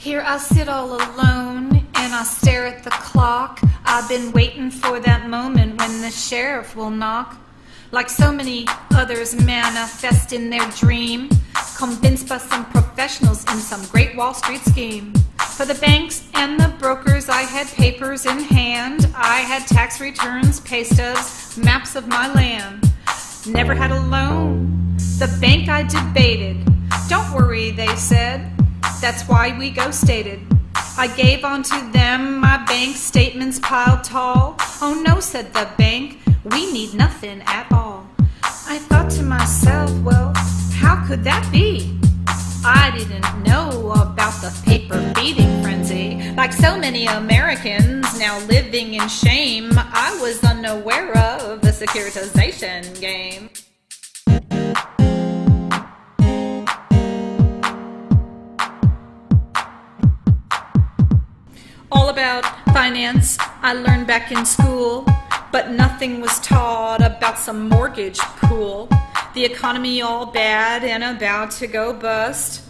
Here I sit all alone and I stare at the clock. I've been waiting for that moment when the sheriff will knock. Like so many others manifest in their dream, convinced by some professionals in some great Wall Street scheme. For the banks and the brokers, I had papers in hand. I had tax returns, pay stubs, maps of my land. Never had a loan. The bank I debated. Don't worry, they said. That's why we ghosted. I gave onto them my bank statements piled tall. Oh no, said the bank, we need nothing at all. I thought to myself, well, how could that be? I didn't know about the paper feeding frenzy. Like so many Americans now living in shame, I was unaware of the securitization game. All about finance I learned back in school, but nothing was taught about some mortgage pool. The economy all bad and about to go bust.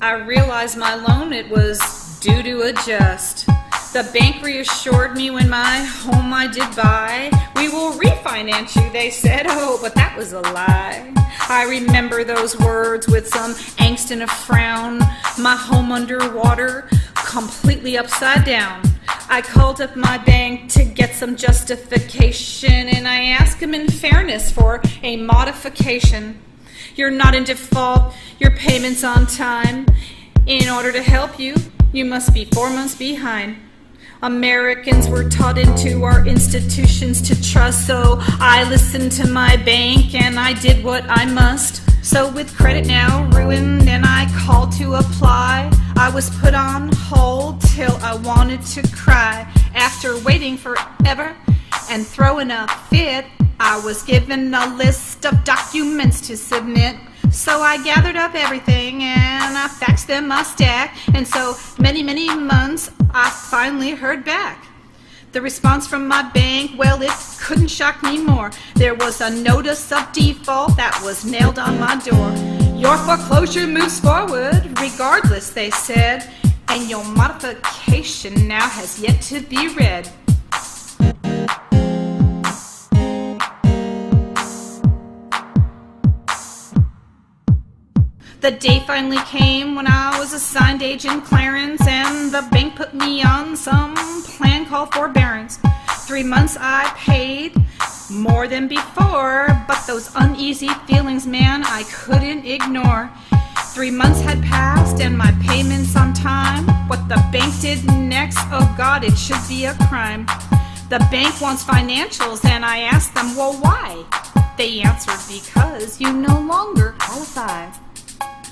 I realized my loan, it was due to adjust. The bank reassured me when my home I did buy. We will refinance you, they said. Oh, but that was a lie. I remember those words with some angst and a frown. My home underwater, completely upside down. I called up my bank to get some justification, and I asked him in fairness for a modification. You're not in default, your payment's on time. In order to help you, you must be 4 months behind. Americans were taught into our institutions to trust, so I listened to my bank and I did what I must. So with credit now ruined and I called to apply, I was put on hold till I wanted to cry. After waiting forever and throwing a fit, I was given a list of documents to submit. So I gathered up everything and I faxed them my stack. And so many months I finally heard back. The response from my bank, well, it couldn't shock me more. There was a notice of default that was nailed on my door. Your foreclosure moves forward regardless, they said, and your modification now has yet to be read. The day finally came when I was assigned Agent Clarence, and the bank put me on some plan called forbearance. 3 months I paid more than before, but those uneasy feelings, man, I couldn't ignore. 3 months had passed and my payments on time. What the bank did next, oh God, it should be a crime. The bank wants financials and I asked them, well, why? They answered, because you no longer qualify.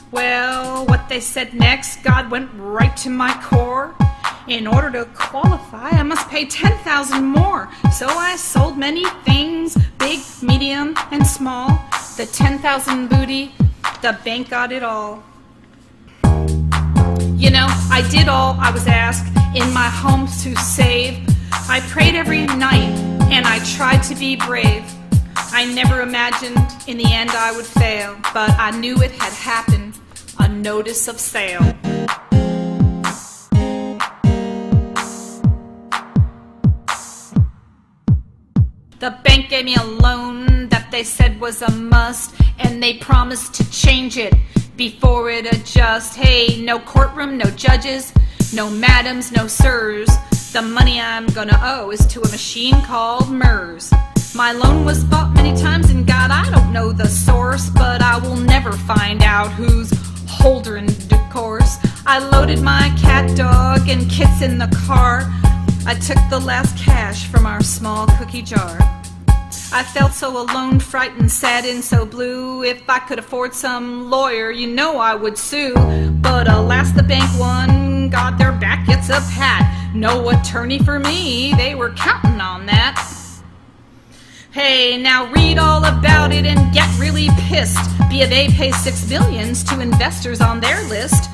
Well, what they said next, God went right to my core. In order to qualify, I must pay $10,000 more. So I sold many things, big, medium, and small. The $10,000 booty, the bank got it all. You know, I did all I was asked in my home to save. I prayed every night and I tried to be brave. I never imagined in the end I would fail, but I knew it had happened. A notice of sale. The bank gave me a loan that they said was a must, and they promised to change it before it adjusts. Hey, no courtroom, no judges, no madams, no sirs. The money I'm gonna owe is to a machine called MERS. My loan was bought many times, and God, I don't know the source, but I will never find out who's holder in due course. I loaded my cat, dog, and kits in the car. I took the last cash from our small cookie jar. I felt so alone, frightened, sad, and so blue. If I could afford some lawyer, you know I would sue. But alas, the bank won. God, their back gets a pat. No attorney for me, they were counting on that. Hey, now read all about it and get really pissed. B of A pays $6 million to investors on their list.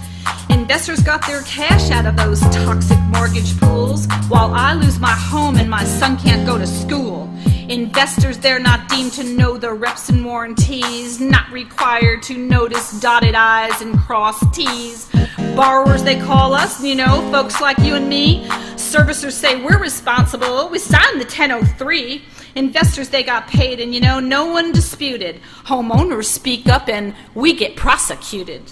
Investors got their cash out of those toxic mortgage pools, while I lose my home and my son can't go to school. Investors, they're not deemed to know the reps and warranties, not required to notice dotted I's and crossed T's. Borrowers, they call us, folks like you and me. Servicers say we're responsible. We signed the 1003. Investors, they got paid, and no one disputed. Homeowners speak up and we get prosecuted.